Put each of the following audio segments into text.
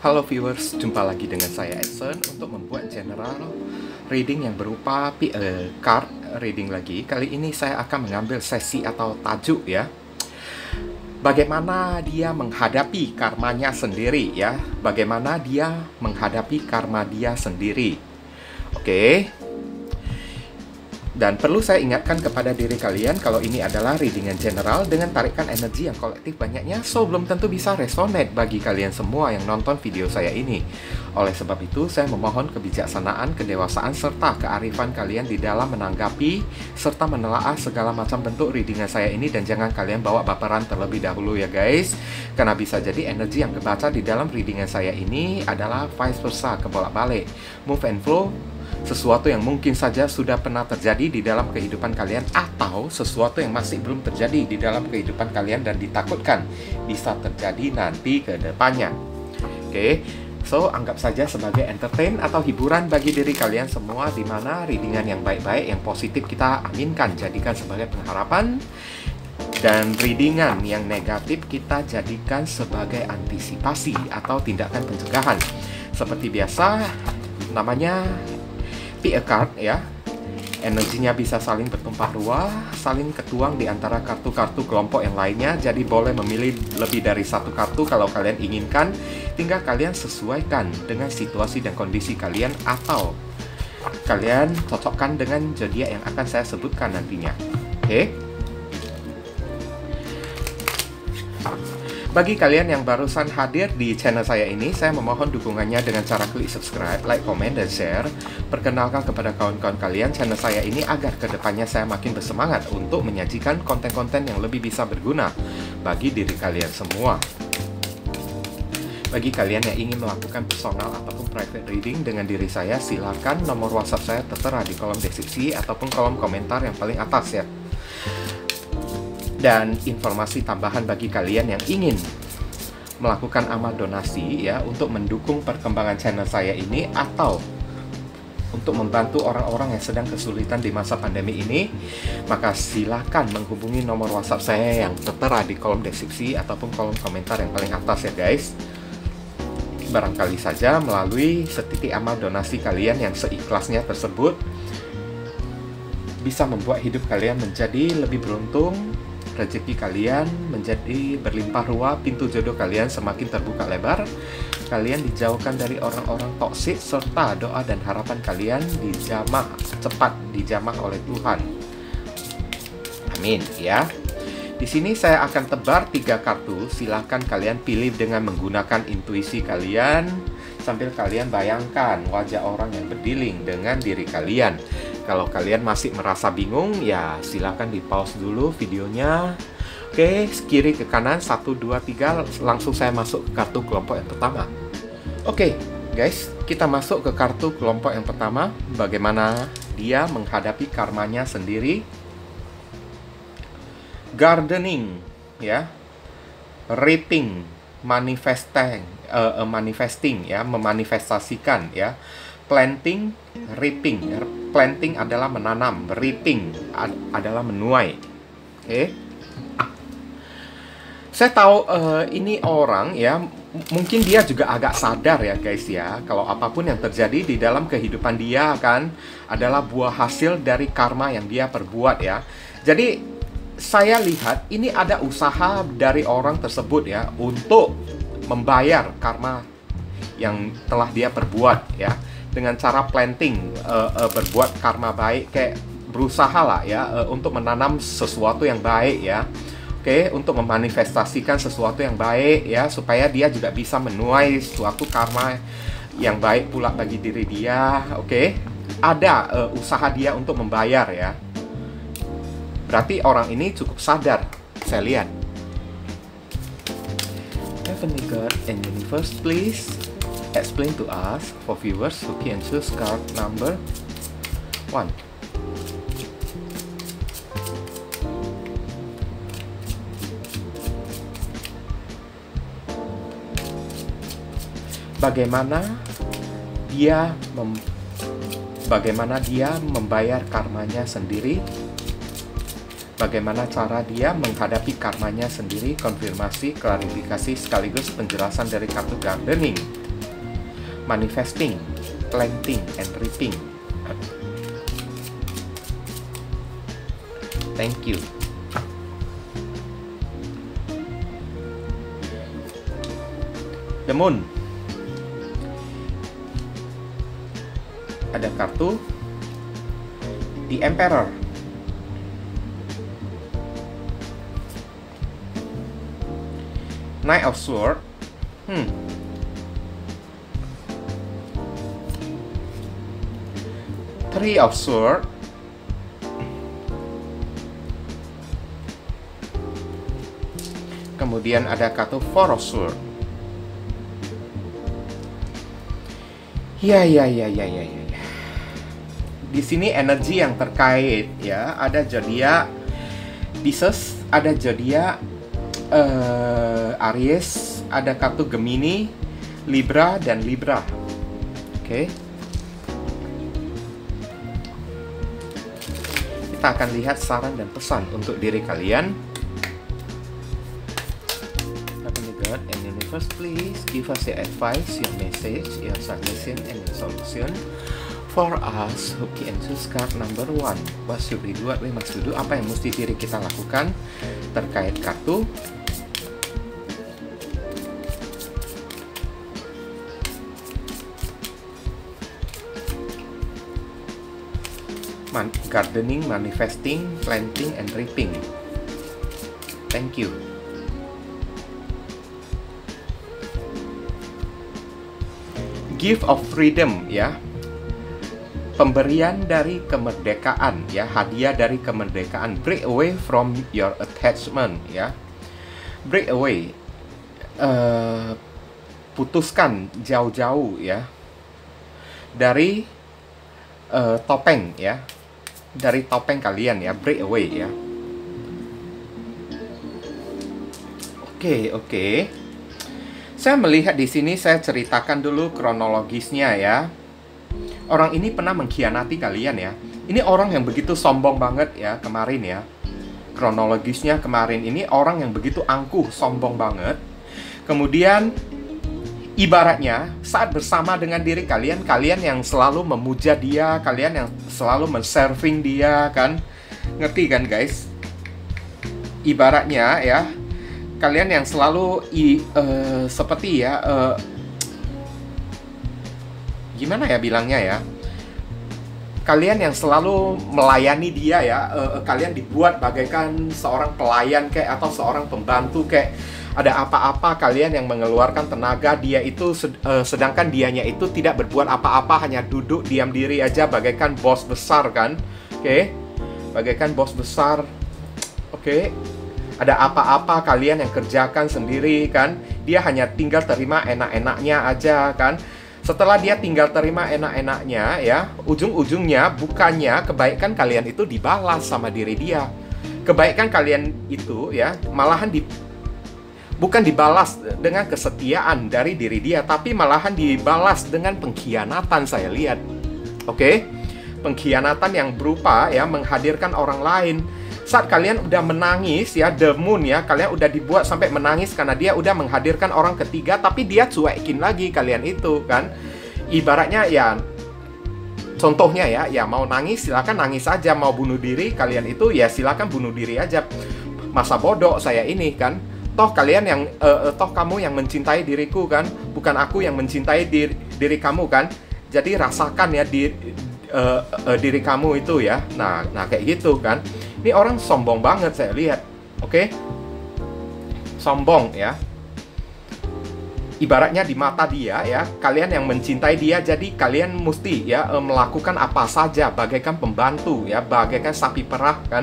Halo viewers, jumpa lagi dengan saya Edson untuk membuat general reading yang berupa card reading lagi. Kali ini saya akan mengambil sesi atau tajuk ya. Bagaimana dia menghadapi karmanya sendiri ya. Bagaimana dia menghadapi karma dia sendiri. Oke. Dan perlu saya ingatkan kepada diri kalian kalau ini adalah readingan general dengan tarikan energi yang kolektif banyaknya, so belum tentu bisa resonate bagi kalian semua yang nonton video saya ini. Oleh sebab itu, saya memohon kebijaksanaan, kedewasaan, serta kearifan kalian di dalam menanggapi serta menelaah segala macam bentuk readingan saya ini, dan jangan kalian bawa baperan terlebih dahulu ya guys. Karena bisa jadi energi yang kebaca di dalam readingan saya ini adalah vice versa, kebolak-balik, move and flow, sesuatu yang mungkin saja sudah pernah terjadi di dalam kehidupan kalian, atau sesuatu yang masih belum terjadi di dalam kehidupan kalian dan ditakutkan bisa terjadi nanti ke depannya. Oke, so anggap saja sebagai entertain atau hiburan bagi diri kalian semua, di mana readingan yang baik-baik, yang positif kita aminkan, jadikan sebagai pengharapan, dan readingan yang negatif kita jadikan sebagai antisipasi atau tindakan pencegahan. Seperti biasa, namanya pick a card ya. Energinya bisa saling bertumpah ruah, saling ketuang di antara kartu-kartu kelompok yang lainnya. Jadi boleh memilih lebih dari satu kartu kalau kalian inginkan. Tinggal kalian sesuaikan dengan situasi dan kondisi kalian, atau kalian cocokkan dengan zodiak yang akan saya sebutkan nantinya. Oke. Bagi kalian yang barusan hadir di channel saya ini, saya memohon dukungannya dengan cara klik subscribe, like, komen, dan share. Perkenalkan kepada kawan-kawan kalian channel saya ini agar kedepannya saya makin bersemangat untuk menyajikan konten-konten yang lebih bisa berguna bagi diri kalian semua. Bagi kalian yang ingin melakukan personal ataupun private reading dengan diri saya, silakan nomor WhatsApp saya tertera di kolom deskripsi ataupun kolom komentar yang paling atas ya. Dan informasi tambahan bagi kalian yang ingin melakukan amal donasi ya, untuk mendukung perkembangan channel saya ini, atau untuk membantu orang-orang yang sedang kesulitan di masa pandemi ini, maka silakan menghubungi nomor WhatsApp saya yang tertera di kolom deskripsi ataupun kolom komentar yang paling atas ya guys. Barangkali saja melalui setitik amal donasi kalian yang seikhlasnya tersebut bisa membuat hidup kalian menjadi lebih beruntung, rezeki kalian menjadi berlimpah ruah, pintu jodoh kalian semakin terbuka lebar, kalian dijauhkan dari orang-orang toksik, serta doa dan harapan kalian cepat dijamah oleh Tuhan. Amin ya. Di sini saya akan tebar 3 kartu. Silahkan kalian pilih dengan menggunakan intuisi kalian, sambil kalian bayangkan wajah orang yang berdealing dengan diri kalian. Kalau kalian masih merasa bingung, ya silakan di pause dulu videonya. Oke, kiri ke kanan, 1, 2, 3, langsung saya masuk ke kartu kelompok yang pertama. Oke, guys, kita masuk ke kartu kelompok yang pertama. Bagaimana dia menghadapi karmanya sendiri? Gardening, ya, reaping, manifesting, ya, memanifestasikan, ya. Planting, reaping. Planting adalah menanam, reaping adalah menuai. Oke. Saya tahu ini orang ya, mungkin dia juga agak sadar ya guys ya, kalau apapun yang terjadi di dalam kehidupan dia kan adalah buah hasil dari karma yang dia perbuat ya. Jadi saya lihat ini ada usaha dari orang tersebut ya untuk membayar karma yang telah dia perbuat ya, dengan cara planting, berbuat karma baik, kayak berusaha lah ya, untuk menanam sesuatu yang baik ya. Oke, untuk memanifestasikan sesuatu yang baik ya, supaya dia juga bisa menuai suatu karma yang baik pula bagi diri dia. Oke, ada usaha dia untuk membayar ya. Berarti orang ini cukup sadar, saya lihat. Heavenly God and Universe, please explain to us for viewers who can choose card number 1. Bagaimana dia membayar karmanya sendiri? Bagaimana cara dia menghadapi karmanya sendiri? Konfirmasi, klarifikasi, sekaligus penjelasan dari kartu gardening. manifesting, planting, and reaping. Thank you. The Moon. Ada kartu The Emperor. Knight of Swords. Three of Swords. Kemudian ada kartu Four of Swords. Ya. Di sini energi yang terkait ya, ada zodiak Pisces, ada zodiak Aries, ada kartu Gemini, Libra, dan Libra. Oke. Kita akan lihat saran dan pesan untuk diri kalian. Heavenly God and Universe, please give us your advice, your message, your suggestion, and your solution for us who can choose card number 1. What should we do? What we must do? Apa yang mesti diri kita lakukan terkait kartu? Gardening, manifesting, planting, and reaping. Thank you. Gift of freedom, ya. Pemberian dari kemerdekaan, ya, hadiah dari kemerdekaan. Break away from your attachment, ya. Break away, putuskan jauh-jauh, ya, dari topeng, ya, dari topeng kalian, ya. Break away, ya. Oke. Saya melihat di sini, saya ceritakan dulu kronologisnya, ya. Orang ini pernah mengkhianati kalian, ya. Ini orang yang begitu sombong banget, ya, kemarin, ya. Kronologisnya kemarin ini orang yang begitu angkuh, sombong banget. Kemudian ibaratnya saat bersama dengan diri kalian, kalian yang selalu memuja dia, kalian yang selalu men-serving dia, kan? Ngerti kan, guys? Ibaratnya, ya, kalian yang selalu seperti, ya, gimana ya bilangnya, ya, kalian yang selalu melayani dia, ya, kalian dibuat bagaikan seorang pelayan kayak, atau seorang pembantu kayak. Ada apa-apa kalian yang mengeluarkan tenaga, dia itu sedangkan dianya itu tidak berbuat apa-apa, hanya duduk diam diri aja bagaikan bos besar, kan? Oke. Bagaikan bos besar. Oke. Ada apa-apa kalian yang kerjakan sendiri, kan? Dia hanya tinggal terima enak-enaknya aja, kan? Setelah dia tinggal terima enak-enaknya, ya, ujung-ujungnya bukannya kebaikan kalian itu dibalas sama diri dia. Kebaikan kalian itu, ya, malahan bukan dibalas dengan kesetiaan dari diri dia, tapi malahan dibalas dengan pengkhianatan, saya lihat. Oke? Pengkhianatan yang berupa, ya, menghadirkan orang lain. Saat kalian udah menangis, ya, The Moon, ya, kalian udah dibuat sampai menangis karena dia udah menghadirkan orang ketiga, tapi dia cuekin lagi kalian itu, kan? Ibaratnya, ya, contohnya, ya, mau nangis silakan nangis aja, mau bunuh diri kalian itu, ya, silakan bunuh diri aja. Masa bodoh saya ini, kan? Toh kalian yang toh kamu yang mencintai diriku, kan, bukan aku yang mencintai diri kamu, kan. Jadi rasakan, ya, diri kamu itu, ya. Nah kayak gitu, kan. Ini orang sombong banget saya lihat. Oke? Sombong, ya. Ibaratnya di mata dia, ya, kalian yang mencintai dia, jadi kalian mesti, ya, melakukan apa saja bagaikan pembantu, ya, bagaikan sapi perah, kan,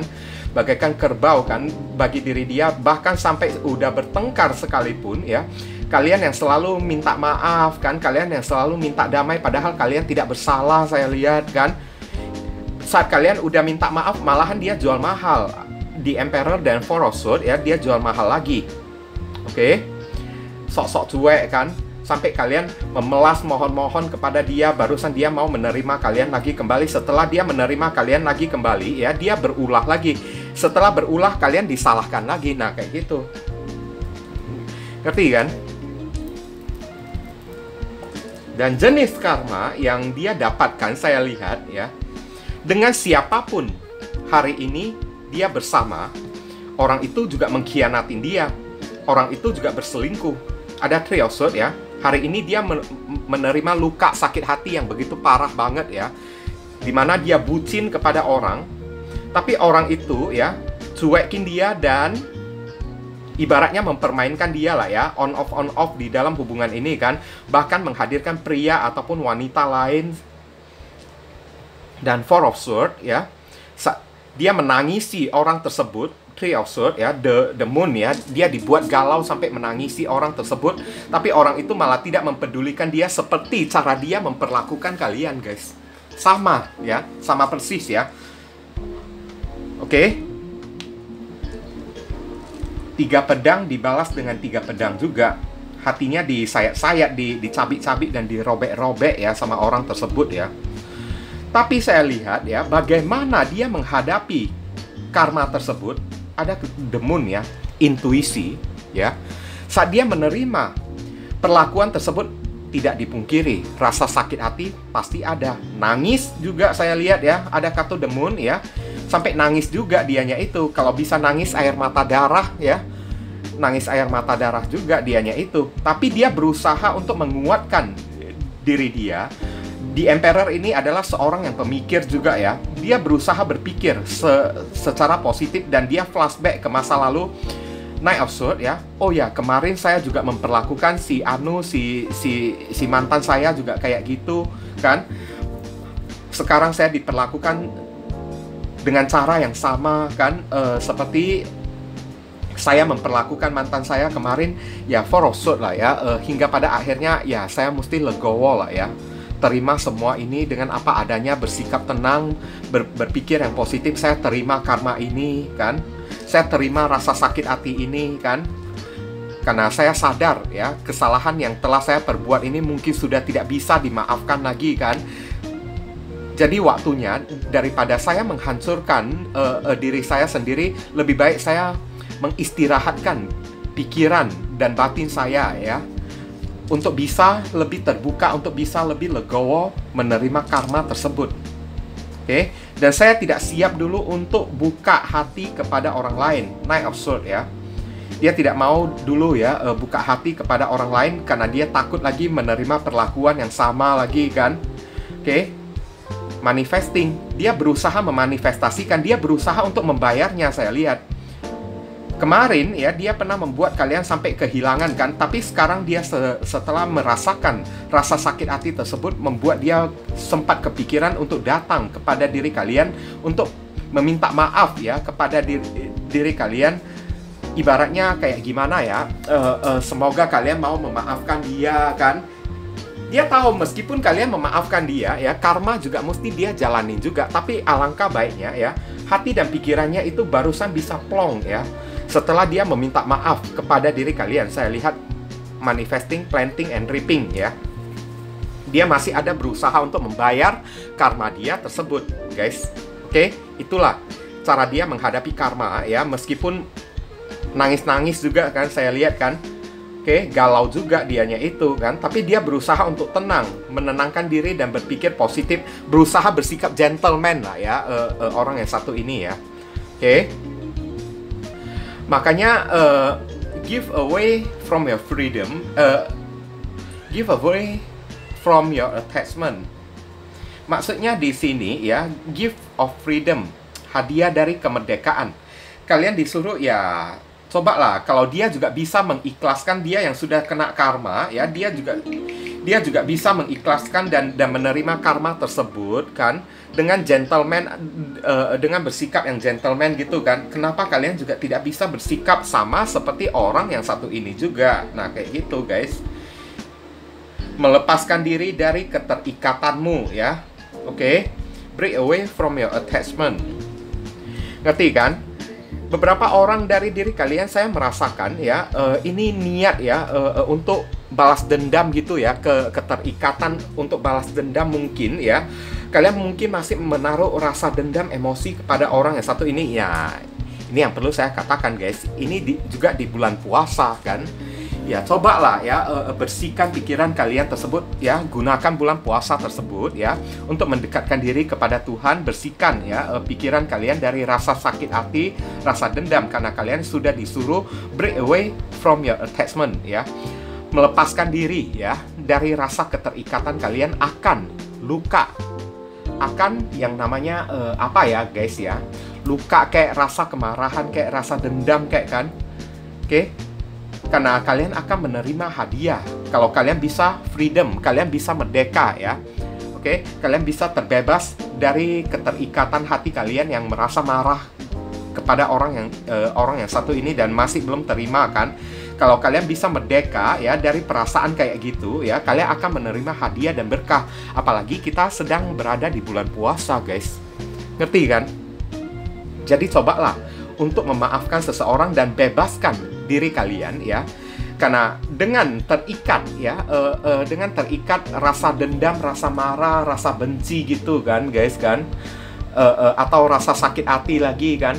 bagaikan kerbau, kan, bagi diri dia. Bahkan sampai udah bertengkar sekalipun, ya, kalian yang selalu minta maaf, kan, kalian yang selalu minta damai, padahal kalian tidak bersalah, saya lihat, kan. Saat kalian udah minta maaf, malahan dia jual mahal. The Emperor dan Four of Swords, ya, dia jual mahal lagi. Oke? Sok-sok cuek, kan, sampai kalian memelas mohon-mohon kepada dia, barusan dia mau menerima kalian lagi kembali. Setelah dia menerima kalian lagi kembali, ya, dia berulah lagi. Setelah berulah, kalian disalahkan lagi. Nah, kayak gitu. Ngerti, kan? Dan jenis karma yang dia dapatkan, saya lihat ya, dengan siapapun hari ini dia bersama, orang itu juga mengkhianatin dia, orang itu juga berselingkuh. Ada Three of Swords ya, hari ini dia menerima luka sakit hati yang begitu parah banget ya, dimana dia bucin kepada orang, tapi orang itu ya cuekin dia dan ibaratnya mempermainkan dia lah ya, on off di dalam hubungan ini kan, bahkan menghadirkan pria ataupun wanita lain. Dan Four of Swords ya, dia menangisi orang tersebut. Three of Swords ya, the moon ya, dia dibuat galau sampai menangisi orang tersebut, tapi orang itu malah tidak mempedulikan dia seperti cara dia memperlakukan kalian guys. Sama ya, sama persis ya. Oke. 3 pedang dibalas dengan 3 pedang juga. Hatinya disayat-sayat, dicabik-cabik dan dirobek-robek ya sama orang tersebut ya. Tapi saya lihat ya, bagaimana dia menghadapi karma tersebut. Ada the moon ya, intuisi ya. Saat dia menerima perlakuan tersebut, tidak dipungkiri, rasa sakit hati pasti ada. Nangis juga saya lihat ya, ada kartu the moon ya. Sampai nangis juga dianya itu. Kalau bisa nangis air mata darah ya, nangis air mata darah juga dianya itu. Tapi dia berusaha untuk menguatkan diri dia. The Emperor ini adalah seorang yang pemikir juga ya. Dia berusaha berpikir secara positif dan dia flashback ke masa lalu. Knight of Swords ya. Oh ya, kemarin saya juga memperlakukan si Anu, si mantan saya juga kayak gitu kan. Sekarang saya diperlakukan dengan cara yang sama kan, seperti saya memperlakukan mantan saya kemarin ya. Four of Swords lah ya, hingga pada akhirnya ya saya mesti legowo lah ya, terima semua ini dengan apa adanya, bersikap tenang, berpikir yang positif. Saya terima karma ini kan, saya terima rasa sakit hati ini kan, karena saya sadar ya, kesalahan yang telah saya perbuat ini mungkin sudah tidak bisa dimaafkan lagi kan. Jadi waktunya, daripada saya menghancurkan diri saya sendiri, lebih baik saya mengistirahatkan pikiran dan batin saya ya, untuk bisa lebih terbuka, untuk bisa lebih legowo menerima karma tersebut. Oke? Dan saya tidak siap dulu untuk buka hati kepada orang lain. Knight of Swords ya. Dia tidak mau dulu ya buka hati kepada orang lain karena dia takut lagi menerima perlakuan yang sama lagi kan. Oke? Manifesting, dia berusaha memanifestasikan, dia berusaha untuk membayarnya. Saya lihat kemarin ya, dia pernah membuat kalian sampai kehilangan kan, tapi sekarang dia setelah merasakan rasa sakit hati tersebut, membuat dia sempat kepikiran untuk datang kepada diri kalian untuk meminta maaf ya kepada diri kalian. Ibaratnya kayak gimana ya, semoga kalian mau memaafkan dia kan. Dia tahu meskipun kalian memaafkan dia ya, karma juga mesti dia jalanin juga. Tapi alangkah baiknya ya, hati dan pikirannya itu barusan bisa plong ya, setelah dia meminta maaf kepada diri kalian. Saya lihat manifesting, planting, and reaping ya. Dia masih ada berusaha untuk membayar karma dia tersebut guys. Oke, itulah cara dia menghadapi karma ya, meskipun nangis-nangis juga kan, saya lihat kan. Oke, galau juga dianya itu kan, tapi dia berusaha untuk tenang, menenangkan diri dan berpikir positif, berusaha bersikap gentleman lah ya, orang yang satu ini ya. Oke, makanya give away from your freedom, give away from your attachment. Maksudnya di sini ya, gift of freedom, hadiah dari kemerdekaan. Kalian disuruh ya, cobalah kalau dia juga bisa mengikhlaskan, dia yang sudah kena karma ya, dia juga bisa mengikhlaskan dan menerima karma tersebut kan, dengan gentleman, dengan bersikap yang gentleman gitu kan. Kenapa kalian juga tidak bisa bersikap sama seperti orang yang satu ini juga? Nah kayak gitu guys, melepaskan diri dari keterikatanmu ya. Oke, break away from your attachment. Ngerti kan? Beberapa orang dari diri kalian saya merasakan ya, ini niat ya, untuk balas dendam gitu ya, keterikatan untuk balas dendam mungkin ya. Kalian mungkin masih menaruh rasa dendam, emosi kepada orang yang satu ini ya. Ini yang perlu saya katakan guys, ini juga di bulan puasa kan. Ya, cobalah ya bersihkan pikiran kalian tersebut ya, gunakan bulan puasa tersebut ya untuk mendekatkan diri kepada Tuhan, bersihkan ya pikiran kalian dari rasa sakit hati, rasa dendam karena kalian sudah disuruh break away from your attachment ya. Melepaskan diri ya dari rasa keterikatan kalian akan luka, akan yang namanya apa ya guys ya, luka kayak rasa kemarahan, kayak rasa dendam kayak kan. Oke? Karena kalian akan menerima hadiah. Kalau kalian bisa freedom, kalian bisa merdeka ya. Oke, kalian bisa terbebas dari keterikatan hati kalian yang merasa marah kepada orang yang satu ini dan masih belum terima kan. Kalau kalian bisa merdeka ya dari perasaan kayak gitu ya, kalian akan menerima hadiah dan berkah. Apalagi kita sedang berada di bulan puasa, guys. Ngerti kan? Jadi cobalah untuk memaafkan seseorang dan bebaskan diri kalian ya, karena dengan terikat ya, dengan terikat rasa dendam, rasa marah, rasa benci gitu kan guys kan, atau rasa sakit hati lagi kan,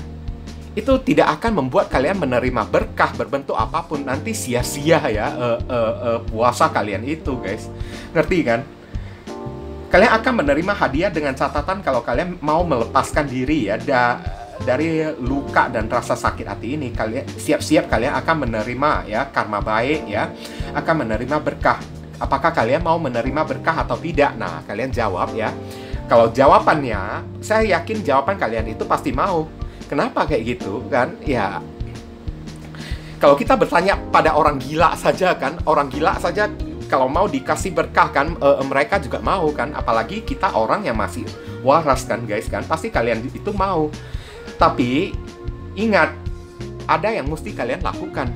itu tidak akan membuat kalian menerima berkah berbentuk apapun. Nanti sia-sia ya puasa kalian itu guys, ngerti kan? Kalian akan menerima hadiah dengan catatan kalau kalian mau melepaskan diri ya dari luka dan rasa sakit hati ini. Kalian siap-siap kalian akan menerima ya karma baik ya, akan menerima berkah. Apakah kalian mau menerima berkah atau tidak? Nah, kalian jawab ya. Kalau jawabannya, saya yakin jawaban kalian itu pasti mau. Kenapa kayak gitu kan? Ya, kalau kita bertanya pada orang gila saja kan, orang gila saja kalau mau dikasih berkah kan, mereka juga mau kan. Apalagi kita orang yang masih waras kan guys kan, pasti kalian itu mau. Tapi ingat, ada yang mesti kalian lakukan,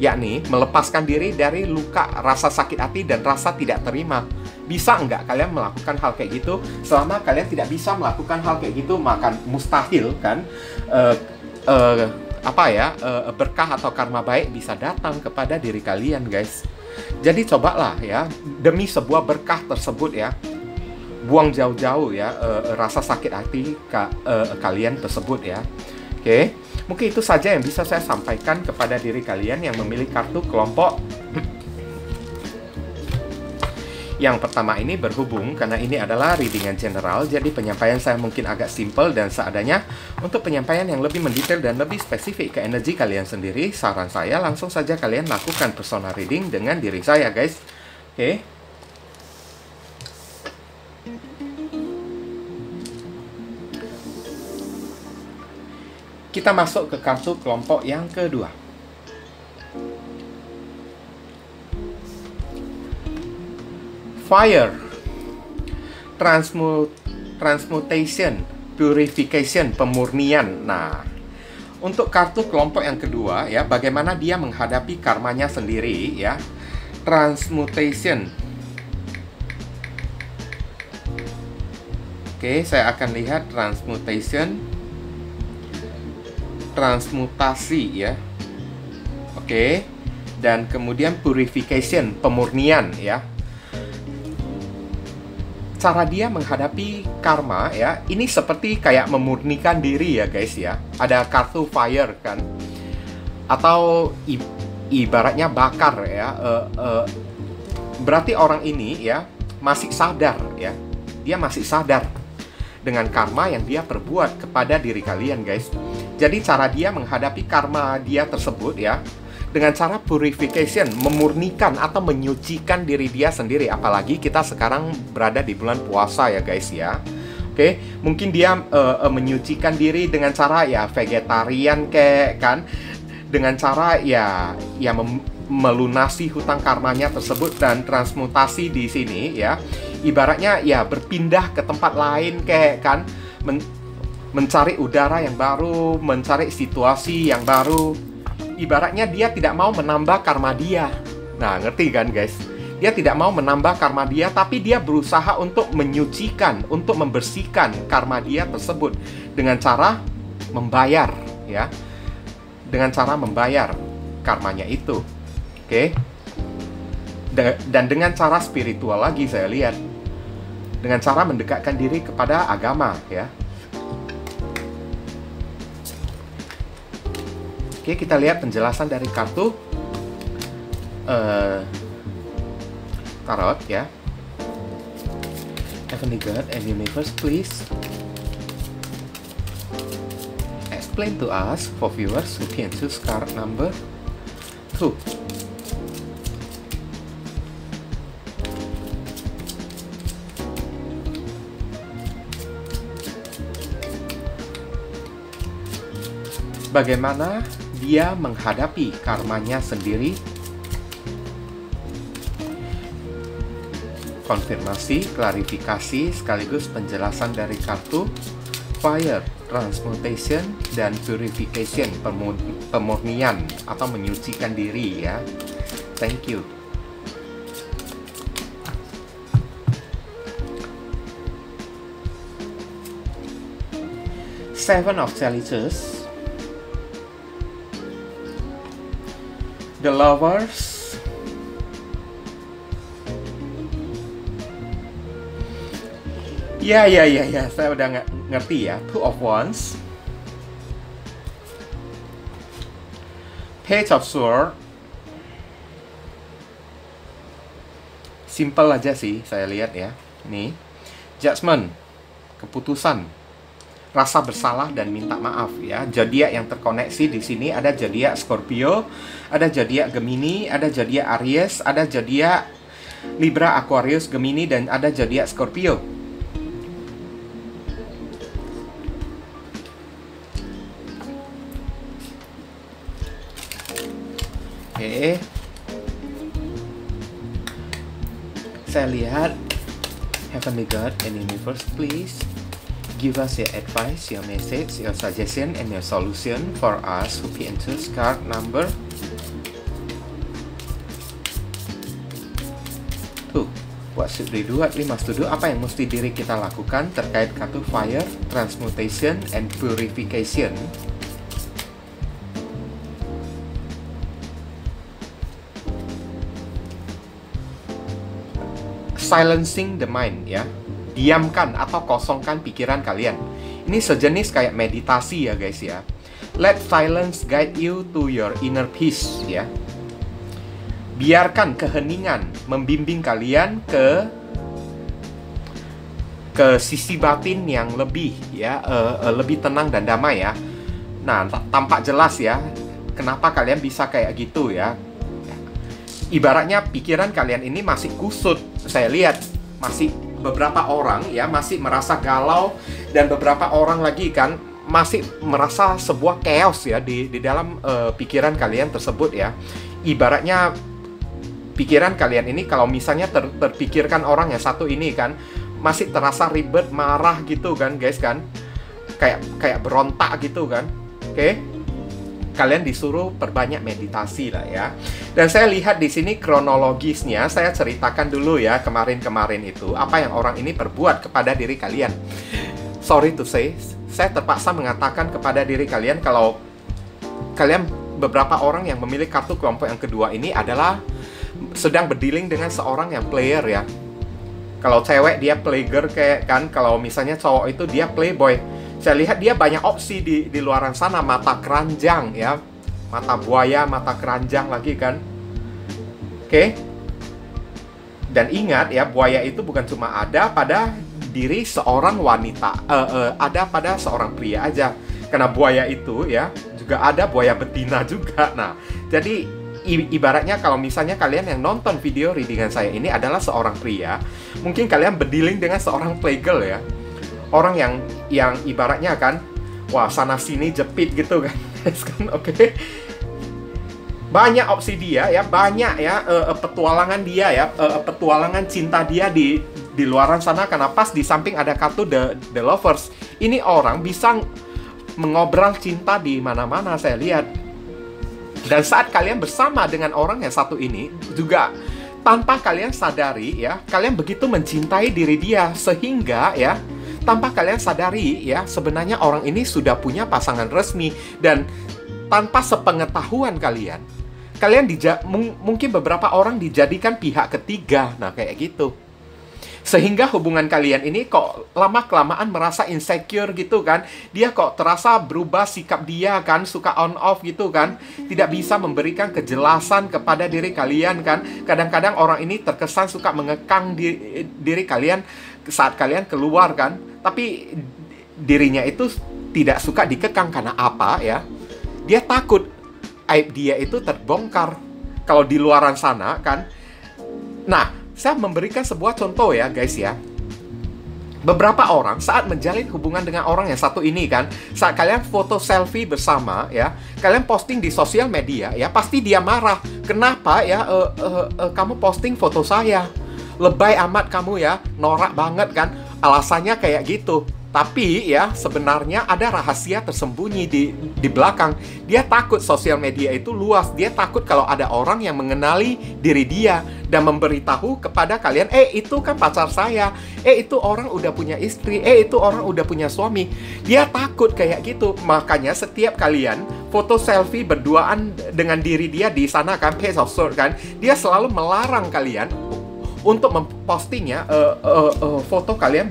yakni melepaskan diri dari luka, rasa sakit hati, dan rasa tidak terima. Bisa nggak kalian melakukan hal kayak gitu? Selama kalian tidak bisa melakukan hal kayak gitu, maka mustahil kan berkah atau karma baik bisa datang kepada diri kalian guys. Jadi cobalah ya, demi sebuah berkah tersebut ya, buang jauh-jauh ya rasa sakit hati kalian tersebut ya. Oke, mungkin itu saja yang bisa saya sampaikan kepada diri kalian yang memilih kartu kelompok. Yang pertama ini berhubung karena ini adalah readingan general, jadi penyampaian saya mungkin agak simple dan seadanya. Untuk penyampaian yang lebih mendetail dan lebih spesifik ke energi kalian sendiri, saran saya langsung saja kalian lakukan personal reading dengan diri saya guys. Oke. Kita masuk ke kartu kelompok yang kedua. Fire, transmutation, purification, pemurnian. Nah, untuk kartu kelompok yang kedua ya, bagaimana dia menghadapi karmanya sendiri ya. Transmutation. Oke, saya akan lihat transmutation, transmutasi ya. Oke, dan kemudian purification, pemurnian ya. Cara dia menghadapi karma ya, ini seperti kayak memurnikan diri ya guys ya. Ada kartu fire kan, atau ibaratnya bakar ya. Berarti orang ini ya masih sadar ya, dia masih sadar dengan karma yang dia perbuat kepada diri kalian guys. Jadi cara dia menghadapi karma dia tersebut ya, dengan cara purification, memurnikan atau menyucikan diri dia sendiri. Apalagi kita sekarang berada di bulan puasa ya guys ya. Oke, mungkin dia menyucikan diri dengan cara ya vegetarian kayak kan, dengan cara ya melunasi hutang karmanya tersebut. Dan transmutasi di sini ya, ibaratnya ya berpindah ke tempat lain kayak kan, mencari udara yang baru, mencari situasi yang baru. Ibaratnya dia tidak mau menambah karma dia. Nah, ngerti kan guys? Dia tidak mau menambah karma dia, tapi dia berusaha untuk menyucikan, untuk membersihkan karma dia tersebut dengan cara membayar ya. Dengan cara membayar karmanya itu. Oke. Dan dengan cara spiritual lagi saya lihat. Dengan cara mendekatkan diri kepada agama ya. Oke, kita lihat penjelasan dari kartu tarot ya. Heavenly God and Universe, please explain to us for viewers who can choose card number 2. Bagaimana dia menghadapi karmanya sendiri? Konfirmasi, klarifikasi, sekaligus penjelasan dari kartu Fire, Transmutation, dan Purification, pemurnian atau menyucikan diri ya. Thank you. Seven of Chalices, The Lovers, ya, saya udah ngerti ya. Two of Wands, Page of Swords, simple aja sih saya lihat ya. Nih, Judgment, keputusan, rasa bersalah dan minta maaf ya. Zodiak yang terkoneksi di sini ada zodiak Scorpio, ada zodiak Gemini, ada zodiak Aries, ada zodiak Libra, Aquarius, Gemini, dan ada zodiak Scorpio. Oke. Saya lihat Heavenly God and Universe, please give us your advice, your message, your suggestion, and your solution for us who can choose card number 2. What should we do? What we must do? Apa yang mesti diri kita lakukan terkait kartu Fire, Transmutation, and Purification? Silencing the mind ya. Diamkan atau kosongkan pikiran kalian. Ini sejenis kayak meditasi ya guys ya. Let silence guide you to your inner peace ya. Biarkan keheningan membimbing kalian ke sisi batin yang lebih ya, lebih tenang dan damai ya. Nah, tampak jelas ya kenapa kalian bisa kayak gitu ya. Ibaratnya pikiran kalian ini masih kusut. Saya lihat masih beberapa orang ya masih merasa galau, dan beberapa orang lagi kan masih merasa sebuah chaos ya di dalam pikiran kalian tersebut ya. Ibaratnya pikiran kalian ini kalau misalnya terpikirkan orang yang satu ini kan masih terasa ribet, marah gitu kan guys kan. Kayak berontak gitu kan. Oke. Kalian disuruh perbanyak meditasi lah ya. Dan saya lihat di sini kronologisnya, saya ceritakan dulu ya kemarin-kemarin itu apa yang orang ini perbuat kepada diri kalian. Sorry to say, saya terpaksa mengatakan kepada diri kalian kalau kalian beberapa orang yang memilih kartu kelompok yang kedua ini adalah sedang berdealing dengan seorang yang player ya. Kalau cewek dia playgirl kayak kan, kalau misalnya cowok itu dia playboy. Saya lihat dia banyak opsi di luaran sana, mata keranjang ya, mata buaya, mata keranjang lagi kan. Oke. Dan ingat ya, buaya itu bukan cuma ada pada diri seorang wanita, ada pada seorang pria aja. Karena buaya itu ya juga ada buaya betina juga. Nah, jadi ibaratnya kalau misalnya kalian yang nonton video readingan saya ini adalah seorang pria, mungkin kalian berdealing dengan seorang playgirl ya. Orang yang ibaratnya kan, wah sana sini jepit gitu kan, oke. Banyak opsi dia ya, banyak ya petualangan dia ya, petualangan cinta dia di luaran sana. Karena pas di samping ada kartu the Lovers, ini orang bisa mengobrol cinta di mana-mana saya lihat. Dan saat kalian bersama dengan orang yang satu ini juga tanpa kalian sadari ya, kalian begitu mencintai diri dia sehingga ya tanpa kalian sadari ya, sebenarnya orang ini sudah punya pasangan resmi. Dan tanpa sepengetahuan kalian mungkin beberapa orang dijadikan pihak ketiga. Nah, kayak gitu. Sehingga hubungan kalian ini kok lama-kelamaan merasa insecure gitu kan. Dia kok terasa berubah sikap dia kan, suka on off gitu kan. Tidak bisa memberikan kejelasan kepada diri kalian kan. Kadang-kadang orang ini terkesan suka mengekang diri kalian saat kalian keluar kan. Tapi dirinya itu tidak suka dikekang karena apa ya? Dia takut aib dia itu terbongkar kalau di luaran sana kan. Nah, saya memberikan sebuah contoh ya guys ya. Beberapa orang saat menjalin hubungan dengan orang yang satu ini kan, saat kalian foto selfie bersama ya, kalian posting di sosial media ya, pasti dia marah. Kenapa ya kamu posting foto saya? Lebay amat kamu ya, norak banget kan. Alasannya kayak gitu. Tapi ya sebenarnya ada rahasia tersembunyi di belakang. Dia takut sosial media itu luas. Dia takut kalau ada orang yang mengenali diri dia dan memberitahu kepada kalian, itu kan pacar saya, itu orang udah punya istri, itu orang udah punya suami. Dia takut kayak gitu. Makanya setiap kalian foto selfie berduaan dengan diri dia di sana kan, page of sort kan, dia selalu melarang kalian untuk mempostingnya foto kalian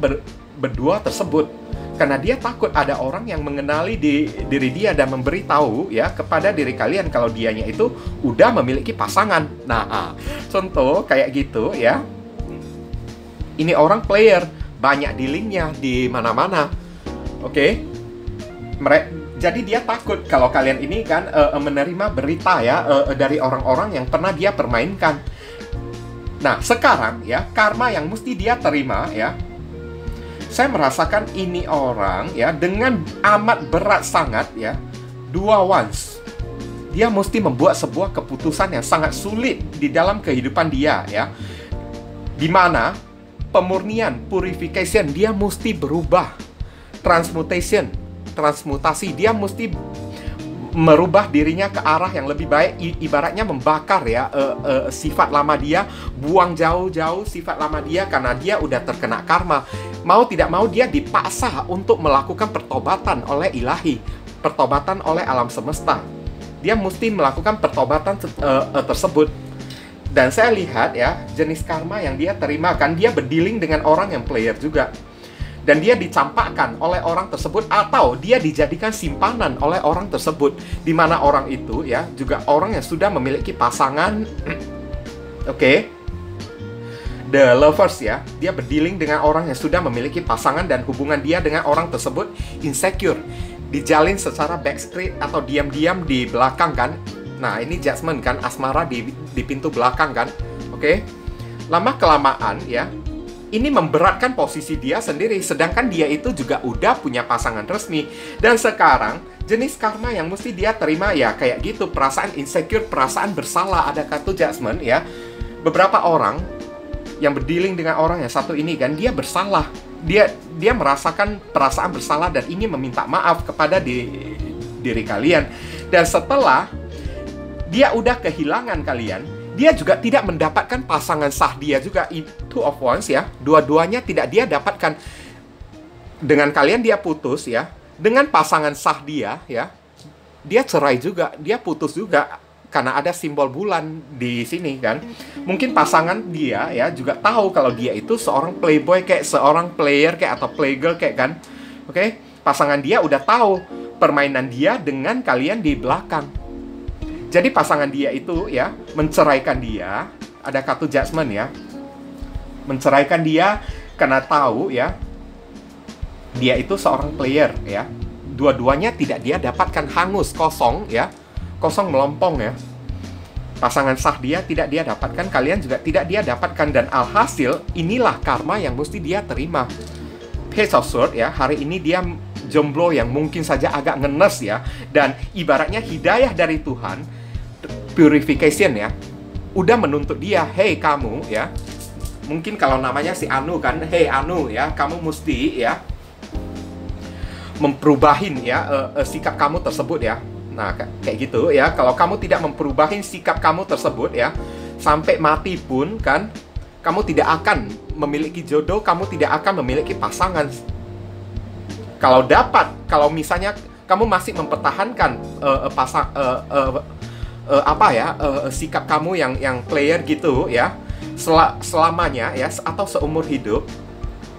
berdua tersebut, karena dia takut ada orang yang mengenali diri dia dan memberitahu ya kepada diri kalian kalau dianya itu udah memiliki pasangan. Nah, contoh kayak gitu ya. Ini orang player, banyak dealingnya di mana-mana. Oke. Jadi dia takut kalau kalian ini kan menerima berita ya dari orang-orang yang pernah dia permainkan. Nah, sekarang ya karma yang mesti dia terima ya. Saya merasakan ini orang ya dengan amat berat sangat ya, dua once. Dia mesti membuat sebuah keputusan yang sangat sulit di dalam kehidupan dia ya. Di mana pemurnian, purification, dia mesti berubah. Transmutasi, dia mesti merubah dirinya ke arah yang lebih baik, ibaratnya membakar ya sifat lama dia, buang jauh-jauh sifat lama dia karena dia udah terkena karma. Mau tidak mau dia dipaksa untuk melakukan pertobatan oleh ilahi, pertobatan oleh alam semesta. Dia mesti melakukan pertobatan tersebut. Dan saya lihat ya, jenis karma yang dia terima kan, dia berdealing dengan orang yang player juga. Dan dia dicampakkan oleh orang tersebut atau dia dijadikan simpanan oleh orang tersebut, di mana orang itu ya juga orang yang sudah memiliki pasangan. Oke. The lovers ya, dia berdealing dengan orang yang sudah memiliki pasangan dan hubungan dia dengan orang tersebut insecure, dijalin secara backstreet atau diam-diam di belakang kan. Nah, ini judgment kan, asmara di pintu belakang kan. Oke. Lama kelamaan ya, ini memberatkan posisi dia sendiri, sedangkan dia itu juga udah punya pasangan resmi. Dan sekarang, jenis karma yang mesti dia terima ya kayak gitu, perasaan insecure, perasaan bersalah, ada kata judgment ya. Beberapa orang yang berdealing dengan orang yang satu ini kan, dia bersalah. Dia merasakan perasaan bersalah dan ingin meminta maaf kepada diri kalian. Dan setelah dia udah kehilangan kalian, dia juga tidak mendapatkan pasangan sah dia juga, two of wands ya. Dua-duanya tidak dia dapatkan. Dengan kalian dia putus ya. Dengan pasangan sah dia ya. Dia cerai juga, dia putus juga karena ada simbol bulan di sini kan. Mungkin pasangan dia ya juga tahu kalau dia itu seorang playboy kayak seorang player kayak atau playgirl kayak kan. Oke? Pasangan dia udah tahu permainan dia dengan kalian di belakang. Jadi pasangan dia itu ya menceraikan dia, ada kata judgment ya, menceraikan dia karena tahu ya dia itu seorang player ya. Dua-duanya tidak dia dapatkan, hangus, kosong ya, kosong melompong ya. Pasangan sah dia tidak dia dapatkan, kalian juga tidak dia dapatkan, dan alhasil inilah karma yang mesti dia terima. Page of Swords ya, hari ini dia jomblo yang mungkin saja agak ngenes ya, dan ibaratnya hidayah dari Tuhan, purification ya, udah menuntut dia, hey kamu ya, mungkin kalau namanya si Anu kan, hey Anu ya, kamu mesti ya memperubahin ya sikap kamu tersebut ya. Nah kayak gitu ya, kalau kamu tidak memperubahin sikap kamu tersebut ya, sampai mati pun kan, kamu tidak akan memiliki jodoh, kamu tidak akan memiliki pasangan. Kalau misalnya kamu masih mempertahankan sikap kamu yang player gitu ya, selamanya ya, atau seumur hidup,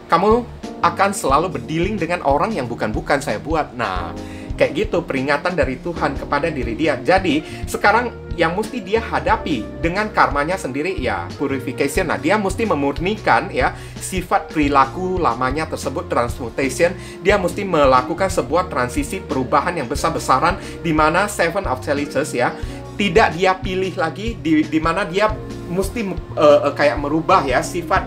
kamu akan selalu berdealing dengan orang yang bukan-bukan saya buat. Nah, kayak gitu peringatan dari Tuhan kepada diri dia. Jadi, sekarang yang mesti dia hadapi dengan karmanya sendiri ya purification. Nah, dia mesti memurnikan ya sifat perilaku lamanya tersebut, transmutation. Dia mesti melakukan sebuah transisi perubahan yang besar-besaran, di mana Seven of Chalices ya tidak dia pilih lagi, di mana dia mesti kayak merubah ya sifat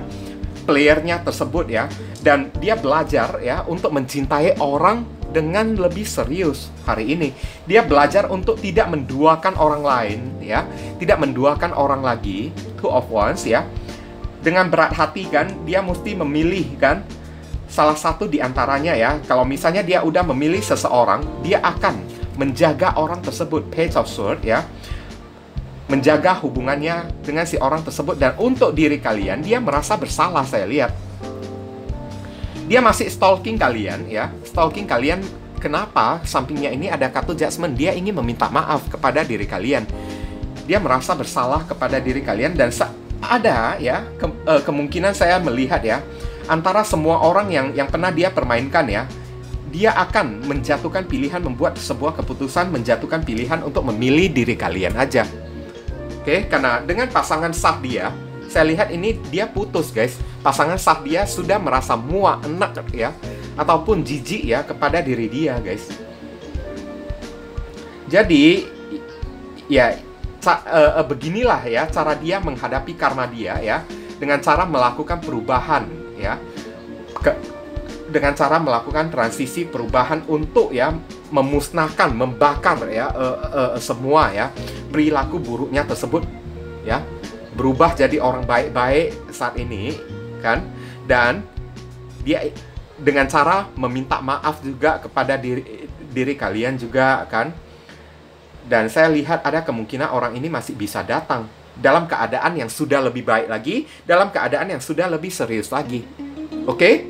playernya tersebut ya, dan dia belajar ya untuk mencintai orang dengan lebih serius. Hari ini dia belajar untuk tidak menduakan orang lain ya, tidak menduakan orang lagi, two of wands ya. Dengan berat hati kan, dia mesti memilih kan salah satu di antaranya ya. Kalau misalnya dia udah memilih seseorang, dia akan menjaga orang tersebut, page of sword ya, menjaga hubungannya dengan si orang tersebut. Dan untuk diri kalian, dia merasa bersalah. Saya lihat dia masih stalking kalian ya, stalking kalian. Kenapa? Sampingnya ini ada kartu judgment. Dia ingin meminta maaf kepada diri kalian. Dia merasa bersalah kepada diri kalian. Dan ada ya kemungkinan saya melihat ya, antara semua orang yang pernah dia permainkan ya, dia akan menjatuhkan pilihan, membuat sebuah keputusan, menjatuhkan pilihan untuk memilih diri kalian aja. Oke, karena dengan pasangan sah dia, saya lihat ini dia putus guys. Pasangan sah dia sudah merasa muak, enak ya, ataupun jijik ya kepada diri dia guys. Jadi ya beginilah ya cara dia menghadapi karma dia ya, dengan cara melakukan perubahan ya, dengan cara melakukan transisi perubahan untuk ya memusnahkan, membakar ya semua ya perilaku buruknya tersebut ya, berubah jadi orang baik-baik saat ini kan. Dan dia dengan cara meminta maaf juga kepada diri kalian juga kan. Dan saya lihat ada kemungkinan orang ini masih bisa datang dalam keadaan yang sudah lebih baik lagi, dalam keadaan yang sudah lebih serius lagi. Oke?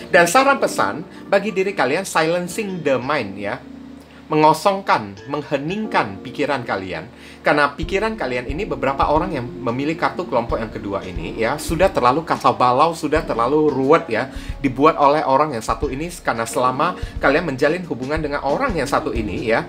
Dan saran pesan bagi diri kalian, silencing the mind ya, mengosongkan, mengheningkan pikiran kalian. Karena pikiran kalian ini, beberapa orang yang memilih kartu kelompok yang kedua ini ya, sudah terlalu kacau balau, sudah terlalu ruwet ya, dibuat oleh orang yang satu ini. Karena selama kalian menjalin hubungan dengan orang yang satu ini ya,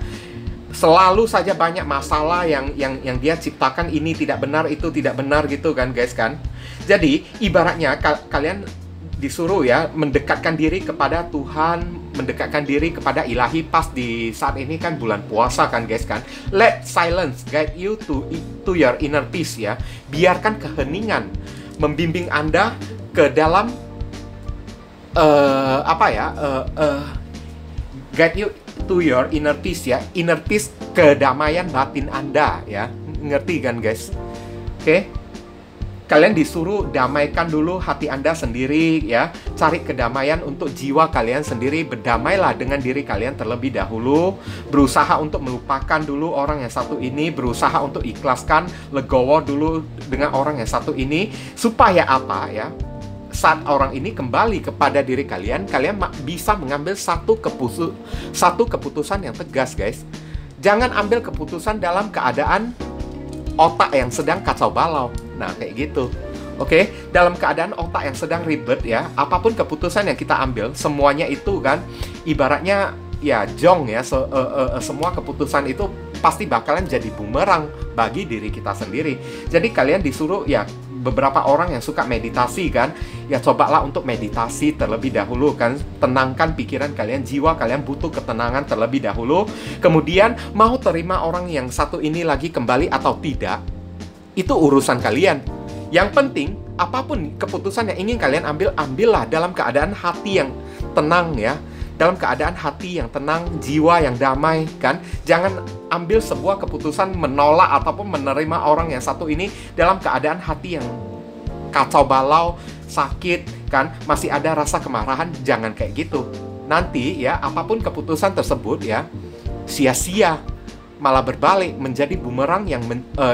selalu saja banyak masalah yang dia ciptakan, ini tidak benar, itu tidak benar gitu kan guys kan. Jadi ibaratnya kalian disuruh ya mendekatkan diri kepada Tuhan, mendekatkan diri kepada ilahi. Pas di saat ini kan bulan puasa kan guys kan. Let silence guide you to your inner peace ya. Biarkan keheningan membimbing Anda ke dalam guide you to your inner peace ya. Inner peace, kedamaian batin Anda ya. Ngerti kan guys? Oke? Kalian disuruh damaikan dulu hati Anda sendiri ya. Cari kedamaian untuk jiwa kalian sendiri. Berdamailah dengan diri kalian terlebih dahulu. Berusaha untuk melupakan dulu orang yang satu ini. Berusaha untuk ikhlaskan, legowo dulu dengan orang yang satu ini. Supaya apa ya? Saat orang ini kembali kepada diri kalian, kalian bisa mengambil satu keputusan yang tegas guys. Jangan ambil keputusan dalam keadaan otak yang sedang kacau balau. Nah, kayak gitu. Oke, dalam keadaan otak yang sedang ribet ya, apapun keputusan yang kita ambil, semuanya itu kan ibaratnya ya jong ya, semua keputusan itu pasti bakalan jadi bumerang bagi diri kita sendiri. Jadi kalian disuruh ya, beberapa orang yang suka meditasi kan, ya cobalah untuk meditasi terlebih dahulu kan. Tenangkan pikiran kalian, jiwa kalian butuh ketenangan terlebih dahulu. Kemudian mau terima orang yang satu ini lagi kembali atau tidak, itu urusan kalian. Yang penting, apapun keputusan yang ingin kalian ambil, ambillah dalam keadaan hati yang tenang ya. Dalam keadaan hati yang tenang, jiwa yang damai kan. Jangan ambil sebuah keputusan menolak ataupun menerima orang yang satu ini dalam keadaan hati yang kacau balau, sakit kan, masih ada rasa kemarahan. Jangan kayak gitu. Nanti ya, apapun keputusan tersebut ya, sia-sia, malah berbalik menjadi bumerang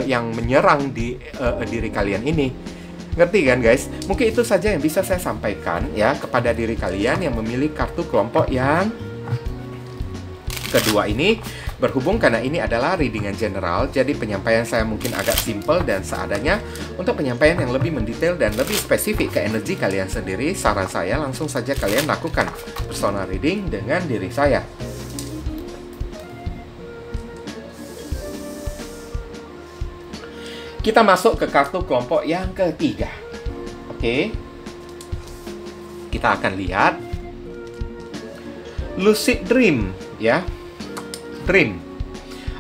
yang menyerang di diri kalian ini. Ngerti kan guys? Mungkin itu saja yang bisa saya sampaikan ya kepada diri kalian yang memilih kartu kelompok yang kedua ini. Berhubung karena ini adalah readingan general, jadi penyampaian saya mungkin agak simple dan seadanya. Untuk penyampaian yang lebih mendetail dan lebih spesifik ke energi kalian sendiri, saran saya langsung saja kalian lakukan personal reading dengan diri saya. Kita masuk ke kartu kelompok yang ketiga. Oke. Kita akan lihat lucid dream, ya. Dream,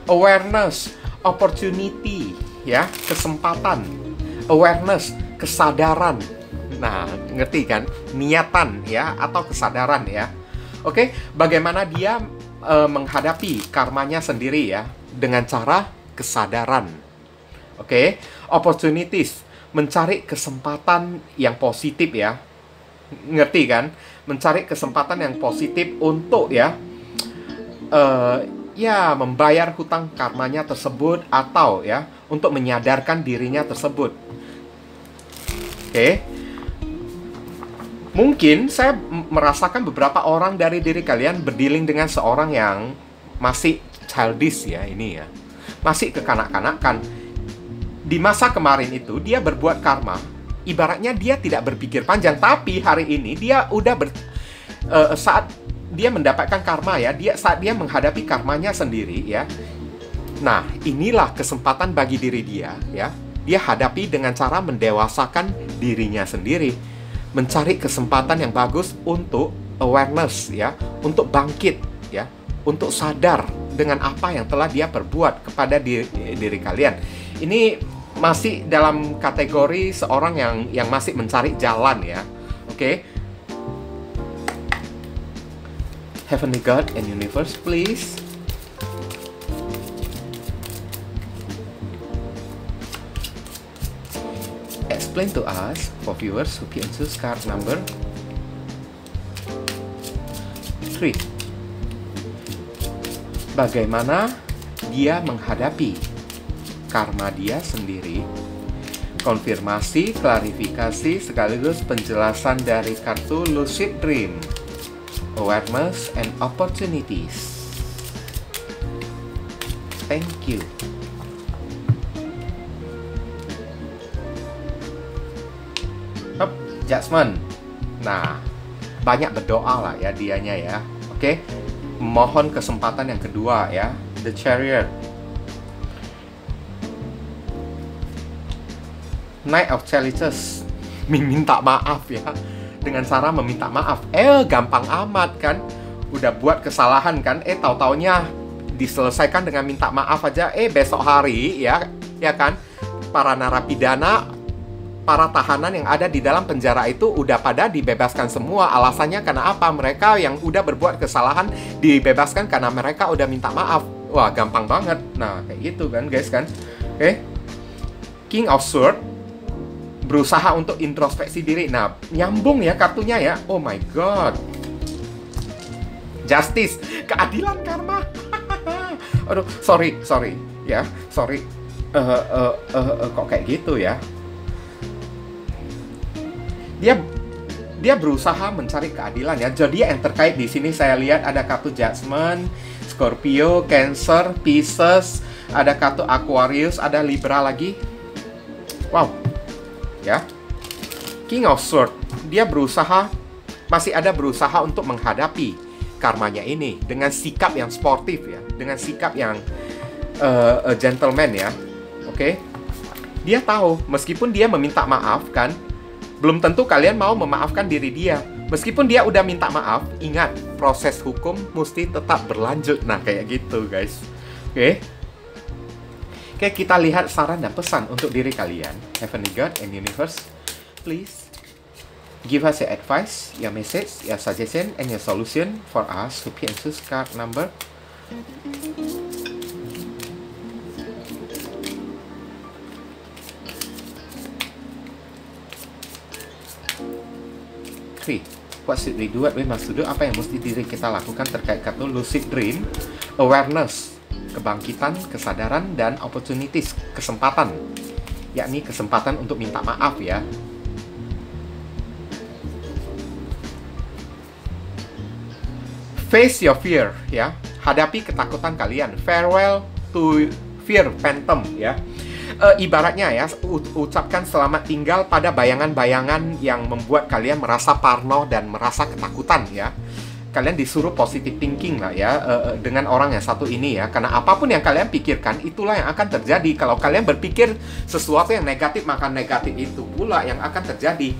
awareness, opportunity, ya, kesempatan, awareness, kesadaran. Nah, ngerti kan? Niatan, ya, atau kesadaran, ya. Oke, bagaimana dia menghadapi karmanya sendiri, ya, dengan cara kesadaran. Oke, opportunities, mencari kesempatan yang positif, ya. Ngerti kan? Mencari kesempatan yang positif untuk, ya, membayar hutang karmanya tersebut atau ya untuk menyadarkan dirinya tersebut. Oke. Mungkin saya merasakan beberapa orang dari diri kalian berdealing dengan seorang yang masih childish, ya, ini ya. Masih kekanak-kanakan. Di masa kemarin itu dia berbuat karma, ibaratnya dia tidak berpikir panjang, tapi hari ini dia udah saat dia mendapatkan karma, ya, saat dia menghadapi karmanya sendiri, ya. Nah, inilah kesempatan bagi diri dia, ya. Dia hadapi dengan cara mendewasakan dirinya sendiri, mencari kesempatan yang bagus untuk awareness, ya, untuk bangkit, ya, untuk sadar dengan apa yang telah dia perbuat kepada diri kalian. Ini masih dalam kategori seorang yang masih mencari jalan, ya. Oke. Heavenly God and Universe, please. Explain to us, for viewers who can choose card number 3. Bagaimana dia menghadapi karma dia sendiri? Konfirmasi, klarifikasi, sekaligus penjelasan dari kartu Lucid Dream. Awareness and opportunities. Thank you. Judgment. Nah, banyak berdoa lah ya dianya, ya. Oke. Mohon kesempatan yang kedua, ya. The Chariot. Knight of Chalices. Minta maaf, ya. Dengan cara meminta maaf. Gampang amat kan. Udah buat kesalahan kan. Tahu-taunya diselesaikan dengan minta maaf aja. Besok hari, ya kan. Para narapidana, para tahanan yang ada di dalam penjara itu udah pada dibebaskan semua. Alasannya karena apa? Mereka yang udah berbuat kesalahan dibebaskan karena mereka udah minta maaf. Wah, gampang banget. Nah, kayak gitu kan, guys kan. Oke. King of Swords. Berusaha untuk introspeksi diri. Nah, nyambung ya kartunya, ya. Oh my god. Justice, keadilan karma. Aduh, sorry, ya. Sorry. Kok kayak gitu, ya? Dia berusaha mencari keadilan, ya. Jadi yang terkait di sini saya lihat ada kartu Judgment, Scorpio, Cancer, Pisces, ada kartu Aquarius, ada Libra lagi. Wow. Ya. King of Swords, dia masih ada berusaha untuk menghadapi karmanya ini dengan sikap yang sportif, ya, dengan sikap yang gentleman, ya. Oke. Dia tahu meskipun dia meminta maaf kan, belum tentu kalian mau memaafkan diri dia. Meskipun dia udah minta maaf, ingat proses hukum mesti tetap berlanjut. Nah, kayak gitu, guys. Oke. Oke, kita lihat saran dan pesan untuk diri kalian. Heavenly God and Universe, please give us your advice, your message, your suggestion, and your solution for us who can choose card number 3. What should we do? What we must do? Apa yang mesti diri kita lakukan terkait kartu Lucid Dream, Awareness, kebangkitan, kesadaran, dan opportunities, kesempatan, yakni kesempatan untuk minta maaf, ya. Face your fear, ya. hadapi ketakutan kalian. Farewell to fear phantom, ya. Ibaratnya ya, ucapkan selamat tinggal pada bayangan-bayangan yang membuat kalian merasa parno dan merasa ketakutan, ya. Kalian disuruh positive thinking lah ya, dengan orang yang satu ini ya. Karena apapun yang kalian pikirkan, itulah yang akan terjadi. Kalau kalian berpikir sesuatu yang negatif, maka negatif itu pula yang akan terjadi.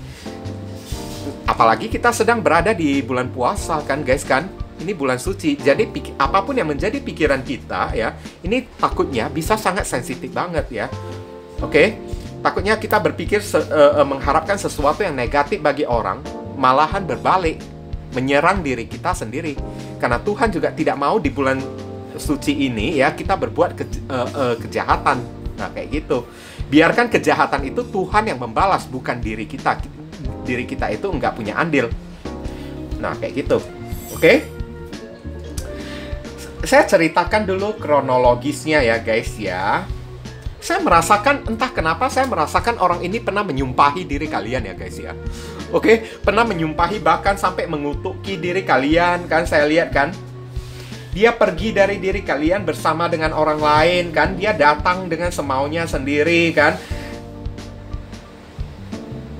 Apalagi kita sedang berada di bulan puasa kan guys kan. Ini bulan suci. Jadi apapun yang menjadi pikiran kita ya, ini takutnya bisa sangat sensitif banget ya. Oke? Takutnya kita berpikir mengharapkan sesuatu yang negatif bagi orang, malahan berbalik menyerang diri kita sendiri. Karena Tuhan juga tidak mau di bulan suci ini ya kita berbuat kejahatan. Nah, kayak gitu. Biarkan kejahatan itu Tuhan yang membalas, bukan diri kita. Diri kita itu nggak punya andil. Nah, kayak gitu. Oke? Saya ceritakan dulu kronologisnya ya guys ya. Saya merasakan, entah kenapa saya merasakan orang ini pernah menyumpahi diri kalian ya guys ya. Oke, pernah menyumpahi bahkan sampai mengutuki diri kalian kan, saya lihat kan. Dia pergi dari diri kalian bersama dengan orang lain kan. Dia datang dengan semaunya sendiri kan.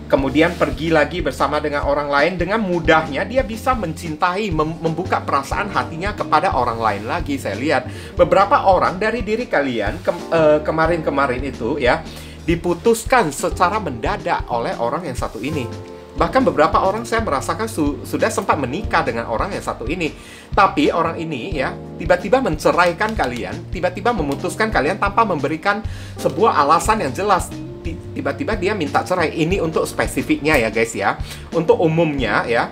Kemudian pergi lagi bersama dengan orang lain. Dengan mudahnya dia bisa mencintai, membuka perasaan hatinya kepada orang lain lagi. Saya lihat beberapa orang dari diri kalian kemarin-kemarin itu ya diputuskan secara mendadak oleh orang yang satu ini. Bahkan beberapa orang saya merasakan sudah sempat menikah dengan orang yang satu ini. Tapi orang ini ya tiba-tiba menceraikan kalian, tiba-tiba memutuskan kalian tanpa memberikan sebuah alasan yang jelas. Tiba-tiba dia minta cerai. Ini untuk spesifiknya ya guys ya. Untuk umumnya ya,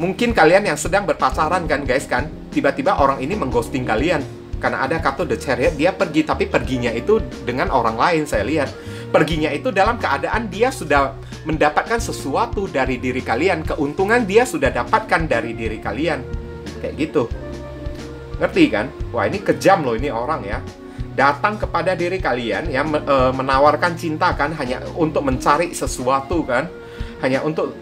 mungkin kalian yang sedang berpacaran kan guys kan, tiba-tiba orang ini mengghosting kalian. Karena ada kartu The Chariot, dia pergi, tapi perginya itu dengan orang lain. Saya lihat perginya itu dalam keadaan dia sudah mendapatkan sesuatu dari diri kalian. Keuntungan dia sudah dapatkan dari diri kalian. Kayak gitu. Ngerti kan? Wah, ini kejam loh ini orang ya. Datang kepada diri kalian ya, menawarkan cinta kan, hanya untuk mencari sesuatu kan, hanya untuk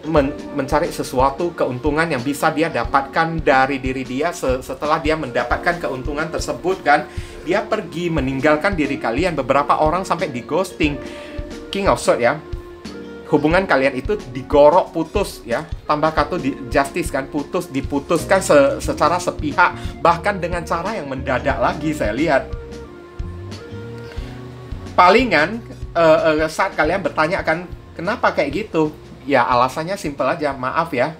mencari sesuatu keuntungan yang bisa dia dapatkan dari diri dia. Setelah dia mendapatkan keuntungan tersebut kan, dia pergi meninggalkan diri kalian. Beberapa orang sampai di ghosting. King of Swords ya, hubungan kalian itu digorok putus ya, tambah kartu justice kan, diputuskan secara sepihak, bahkan dengan cara yang mendadak lagi. Saya lihat palingan saat kalian bertanya kan, kenapa kayak gitu? Ya alasannya simpel aja, maaf ya.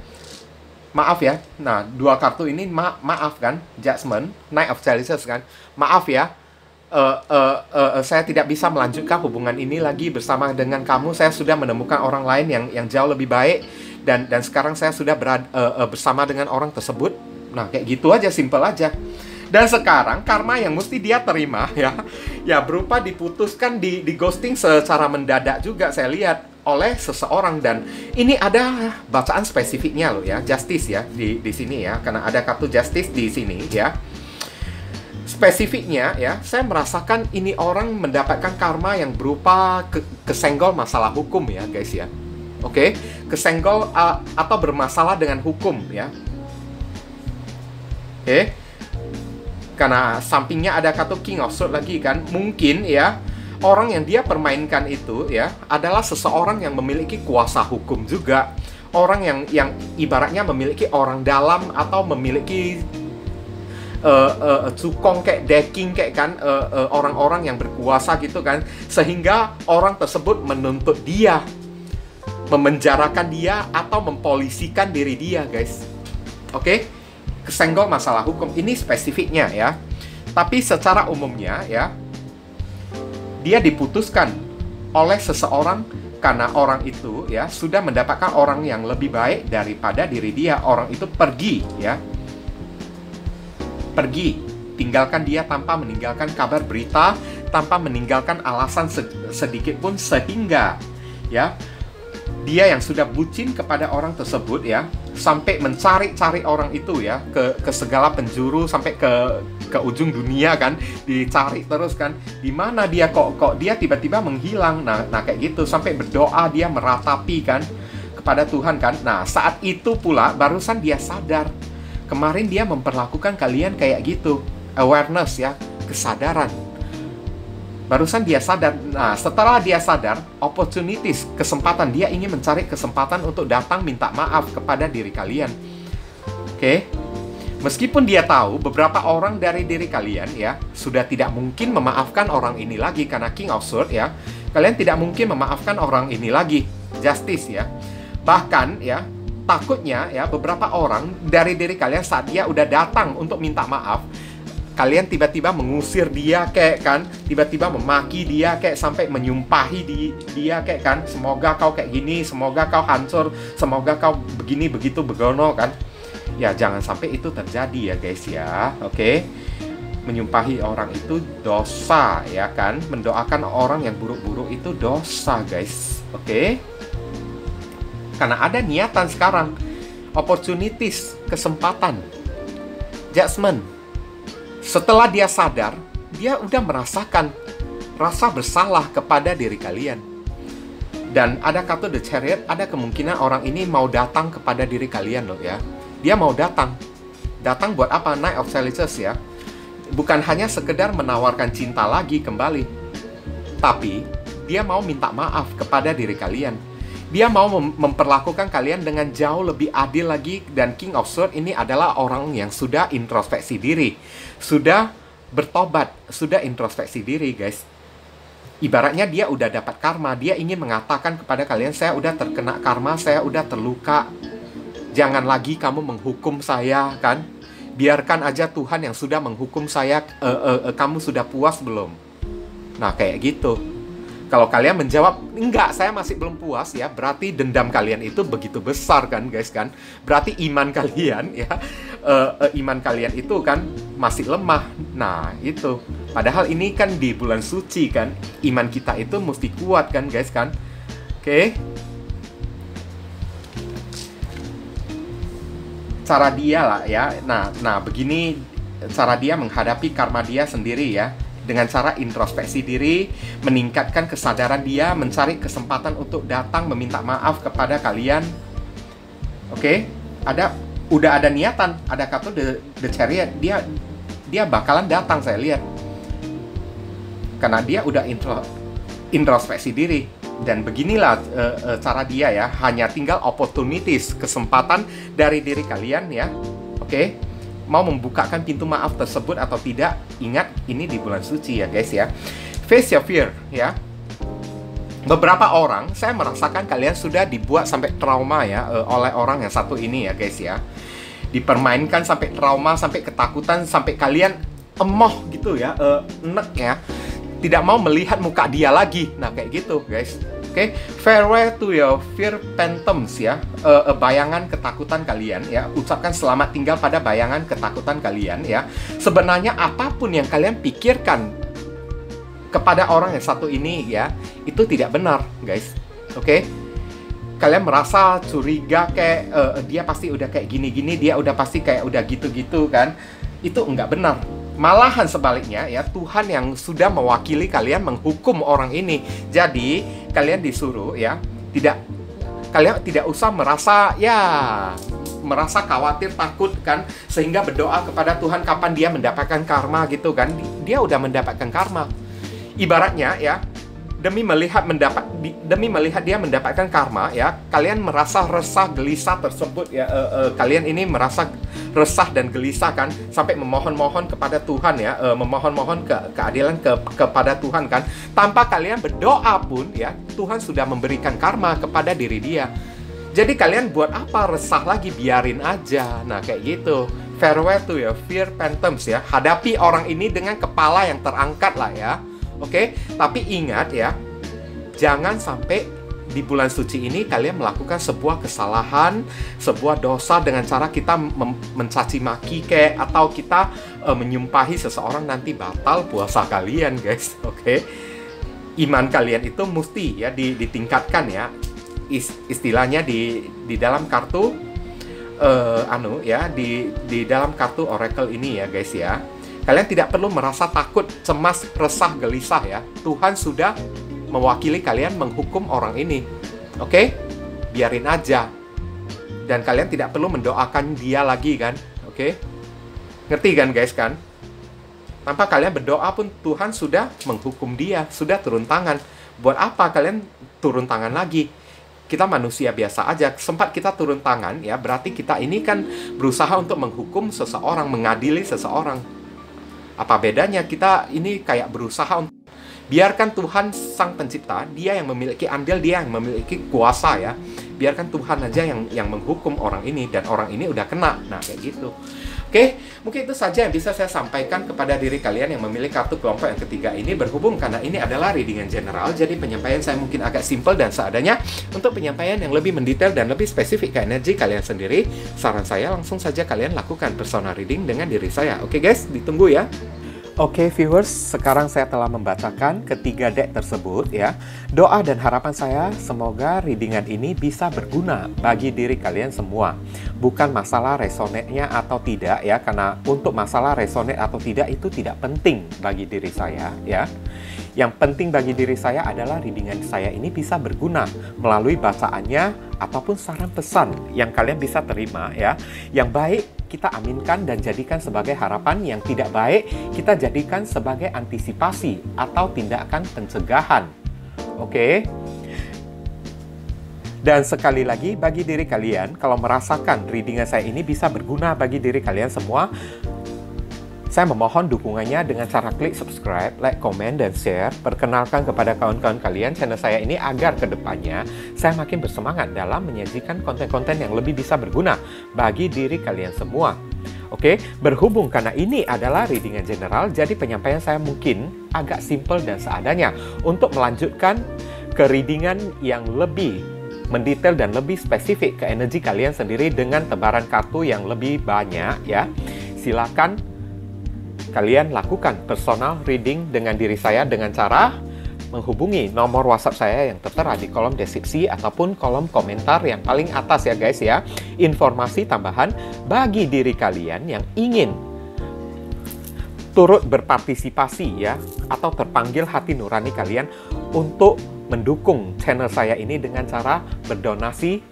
Nah, dua kartu ini maaf kan, Judgment, Knight of Chalices kan. Maaf ya, saya tidak bisa melanjutkan hubungan ini lagi bersama dengan kamu. Saya sudah menemukan orang lain yang jauh lebih baik, dan sekarang saya sudah bersama dengan orang tersebut. Nah, kayak gitu aja, simpel aja. Dan sekarang karma yang mesti dia terima ya berupa diputuskan, di ghosting secara mendadak juga saya lihat oleh seseorang. Dan ini ada bacaan spesifiknya loh ya, justice ya di sini ya, karena ada kartu justice di sini ya. Spesifiknya ya, saya merasakan ini orang mendapatkan karma yang berupa kesenggol masalah hukum ya guys ya. Oke, kesenggol atau bermasalah dengan hukum ya. Oke. Karena sampingnya ada kartu King of Swords lagi kan. Mungkin ya orang yang dia permainkan itu ya adalah seseorang yang memiliki kuasa hukum juga. Orang yang ibaratnya memiliki orang dalam, atau memiliki cukong kayak decking kayak kan, orang-orang yang berkuasa gitu kan. Sehingga orang tersebut menuntut dia, memenjarakan dia, atau mempolisikan diri dia guys. Oke? Kesenggol masalah hukum, ini spesifiknya ya. Tapi secara umumnya ya, dia diputuskan oleh seseorang karena orang itu ya sudah mendapatkan orang yang lebih baik daripada diri dia. Orang itu pergi ya, pergi, tinggalkan dia tanpa meninggalkan kabar berita, tanpa meninggalkan alasan sedikit pun, sehingga ya dia yang sudah bucin kepada orang tersebut ya, sampai mencari-cari orang itu ya ke segala penjuru, sampai ke ujung dunia kan, dicari terus kan, di mana dia, kok dia tiba-tiba menghilang. Nah kayak gitu, sampai berdoa dia meratapi kan kepada Tuhan kan. Nah saat itu pula barusan dia sadar Kemarin dia memperlakukan kalian kayak gitu. Awareness ya, kesadaran. Barusan dia sadar. Nah, setelah dia sadar, opportunities, kesempatan. Dia ingin mencari kesempatan untuk datang minta maaf kepada diri kalian. Oke? Meskipun dia tahu beberapa orang dari diri kalian ya sudah tidak mungkin memaafkan orang ini lagi karena King of Swords ya. Kalian tidak mungkin memaafkan orang ini lagi. Justice ya. Bahkan ya, takutnya ya beberapa orang dari diri kalian saat dia udah datang untuk minta maaf, kalian tiba-tiba mengusir dia kayak kan, tiba-tiba memaki dia kayak sampai menyumpahi dia kayak kan, semoga kau kayak gini, semoga kau hancur, semoga kau begini begitu begono kan. Ya jangan sampai itu terjadi ya guys ya. Oke. Menyumpahi orang itu dosa ya kan, mendoakan orang yang buruk-buruk itu dosa guys. Oke. Karena ada niatan sekarang, opportunities, kesempatan, judgment. Setelah dia sadar, dia udah merasakan rasa bersalah kepada diri kalian. Dan ada kata The Chariot, ada kemungkinan orang ini mau datang kepada diri kalian loh ya. Dia mau datang. Datang buat apa? Knight of Chalices ya. Bukan hanya sekedar menawarkan cinta lagi kembali. Tapi, dia mau minta maaf kepada diri kalian. Dia mau memperlakukan kalian dengan jauh lebih adil lagi. Dan King of Swords ini adalah orang yang sudah introspeksi diri, sudah bertobat, sudah introspeksi diri guys. Ibaratnya dia udah dapat karma. Dia ingin mengatakan kepada kalian, saya udah terkena karma, saya udah terluka. Jangan lagi kamu menghukum saya kan. Biarkan aja Tuhan yang sudah menghukum saya. Kamu sudah puas belum? Nah kayak gitu. Kalau kalian menjawab, enggak, saya masih belum puas ya, berarti dendam kalian itu begitu besar kan guys kan. Berarti iman kalian ya, iman kalian itu kan masih lemah. Nah itu, padahal ini kan di bulan suci kan, iman kita itu mesti kuat kan guys kan. Oke. Cara dia lah ya, nah begini cara dia menghadapi karma dia sendiri ya. Dengan cara introspeksi diri, meningkatkan kesadaran dia, mencari kesempatan untuk datang meminta maaf kepada kalian. Oke, udah ada niatan, ada kata the Chariot, dia bakalan datang saya lihat. Karena dia udah introspeksi diri. Dan beginilah cara dia ya, hanya tinggal opportunities, kesempatan dari diri kalian ya. Oke. Mau membukakan pintu maaf tersebut atau tidak. Ingat, ini di bulan suci ya guys ya. Face your fear ya. Beberapa orang, saya merasakan kalian sudah dibuat sampai trauma ya oleh orang yang satu ini ya guys ya. Dipermainkan sampai trauma, sampai ketakutan, sampai kalian emoh gitu ya, enek ya. Tidak mau melihat muka dia lagi. Nah kayak gitu guys. Oke, farewell to your fear phantoms ya, bayangan ketakutan kalian ya. Ucapkan selamat tinggal pada bayangan ketakutan kalian ya. Sebenarnya apapun yang kalian pikirkan kepada orang yang satu ini ya, itu tidak benar guys. Oke, kalian merasa curiga kayak dia pasti udah kayak gini-gini, dia udah pasti kayak udah gitu-gitu kan. Itu enggak benar. Malahan sebaliknya ya, Tuhan yang sudah mewakili kalian menghukum orang ini. Jadi kalian disuruh ya, kalian tidak usah merasa khawatir, takut kan, sehingga berdoa kepada Tuhan kapan dia mendapatkan karma gitu kan. Dia udah mendapatkan karma. Ibaratnya ya, demi melihat dia mendapatkan karma ya, kalian merasa resah gelisah tersebut ya, kalian ini merasa resah dan gelisah kan, sampai memohon-mohon kepada Tuhan ya, memohon-mohon keadilan kepada Tuhan kan. Tanpa kalian berdoa pun ya, Tuhan sudah memberikan karma kepada diri dia. Jadi kalian buat apa resah lagi, biarin aja. Nah kayak gitu. Farewell to your fear phantoms ya. Hadapi orang ini dengan kepala yang terangkat lah ya. Oke, tapi ingat ya, jangan sampai di bulan suci ini kalian melakukan sebuah kesalahan, sebuah dosa dengan cara kita mencaci maki kayak, atau kita menyumpahi seseorang, nanti batal puasa kalian guys. Oke, iman kalian itu mesti ya ditingkatkan ya. Istilahnya di dalam kartu di dalam kartu oracle ini ya guys ya. Kalian tidak perlu merasa takut, cemas, resah, gelisah ya. Tuhan sudah mewakili kalian menghukum orang ini. Oke? Biarin aja. Dan kalian tidak perlu mendoakan dia lagi kan. Oke? Ngerti kan guys kan? Tanpa kalian berdoa pun Tuhan sudah menghukum dia, sudah turun tangan. Buat apa kalian turun tangan lagi? Kita manusia biasa aja, sempat kita turun tangan ya, berarti kita ini kan berusaha untuk menghukum seseorang, mengadili seseorang. Apa bedanya? Kita ini kayak berusaha untuk biarkan Tuhan Sang Pencipta, dia yang memiliki andil, dia yang memiliki kuasa ya. Biarkan Tuhan aja yang menghukum orang ini, dan orang ini udah kena. Nah, kayak gitu. Oke, mungkin itu saja yang bisa saya sampaikan kepada diri kalian yang memilih kartu kelompok yang ketiga ini. Berhubung karena ini adalah readingan general, jadi penyampaian saya mungkin agak simple dan seadanya. Untuk penyampaian yang lebih mendetail dan lebih spesifik ke energi kalian sendiri, saran saya langsung saja kalian lakukan personal reading dengan diri saya. Oke guys, ditunggu ya. Oke viewers, sekarang saya telah membacakan ketiga deck tersebut ya. Doa dan harapan saya semoga readingan ini bisa berguna bagi diri kalian semua. Bukan masalah resonate-nya atau tidak ya, karena untuk masalah resonate atau tidak itu tidak penting bagi diri saya ya. Yang penting bagi diri saya adalah readingan saya ini bisa berguna melalui bacaannya ataupun saran pesan yang kalian bisa terima ya. Yang baik kita aminkan dan jadikan sebagai harapan, yang tidak baik kita jadikan sebagai antisipasi atau tindakan pencegahan. Oke? Dan sekali lagi bagi diri kalian, kalau merasakan readingan saya ini bisa berguna bagi diri kalian semua, saya memohon dukungannya dengan cara klik subscribe, like, komen, dan share. Perkenalkan kepada kawan-kawan kalian channel saya ini agar kedepannya saya makin bersemangat dalam menyajikan konten-konten yang lebih bisa berguna bagi diri kalian semua. Oke, berhubung karena ini adalah readingan general, jadi penyampaian saya mungkin agak simple dan seadanya. Untuk melanjutkan ke readingan yang lebih mendetail dan lebih spesifik ke energi kalian sendiri dengan tebaran kartu yang lebih banyak ya, silakan kalian lakukan personal reading dengan diri saya dengan cara menghubungi nomor WhatsApp saya yang tertera di kolom deskripsi ataupun kolom komentar yang paling atas ya guys ya. Informasi tambahan bagi diri kalian yang ingin turut berpartisipasi ya, atau terpanggil hati nurani kalian untuk mendukung channel saya ini dengan cara berdonasi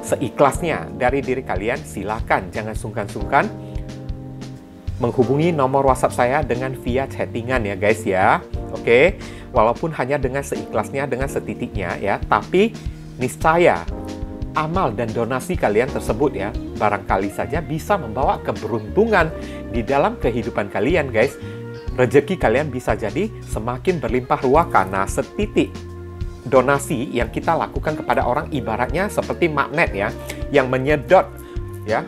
seikhlasnya dari diri kalian, silakan jangan sungkan-sungkan menghubungi nomor WhatsApp saya dengan via chattingan ya guys ya. Oke, walaupun hanya dengan seikhlasnya, dengan setitiknya ya, tapi niscaya amal dan donasi kalian tersebut ya, barangkali saja bisa membawa keberuntungan di dalam kehidupan kalian guys. Rezeki kalian bisa jadi semakin berlimpah ruah karena setitik donasi yang kita lakukan kepada orang ibaratnya seperti magnet ya, yang menyedot ya,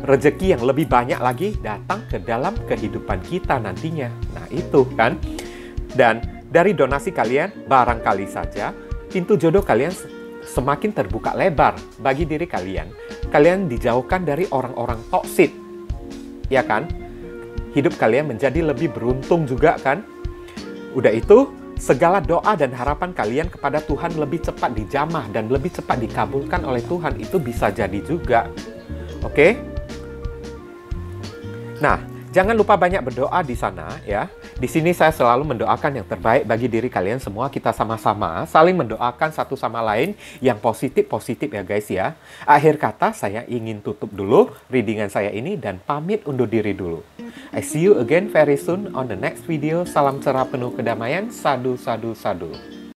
rezeki yang lebih banyak lagi datang ke dalam kehidupan kita nantinya. Nah itu kan. Dan dari donasi kalian, barangkali saja pintu jodoh kalian semakin terbuka lebar bagi diri kalian. Kalian dijauhkan dari orang-orang toksik, ya kan? Hidup kalian menjadi lebih beruntung juga kan? Udah itu, segala doa dan harapan kalian kepada Tuhan lebih cepat dijamah dan lebih cepat dikabulkan oleh Tuhan. Itu bisa jadi juga. Oke? Nah, jangan lupa banyak berdoa di sana ya. Di sini saya selalu mendoakan yang terbaik bagi diri kalian semua. Kita sama-sama saling mendoakan satu sama lain yang positif-positif ya guys ya. Akhir kata saya ingin tutup dulu readingan saya ini dan pamit undur diri dulu. I see you again very soon on the next video. Salam cerah penuh kedamaian. Sadu, sadu, sadu.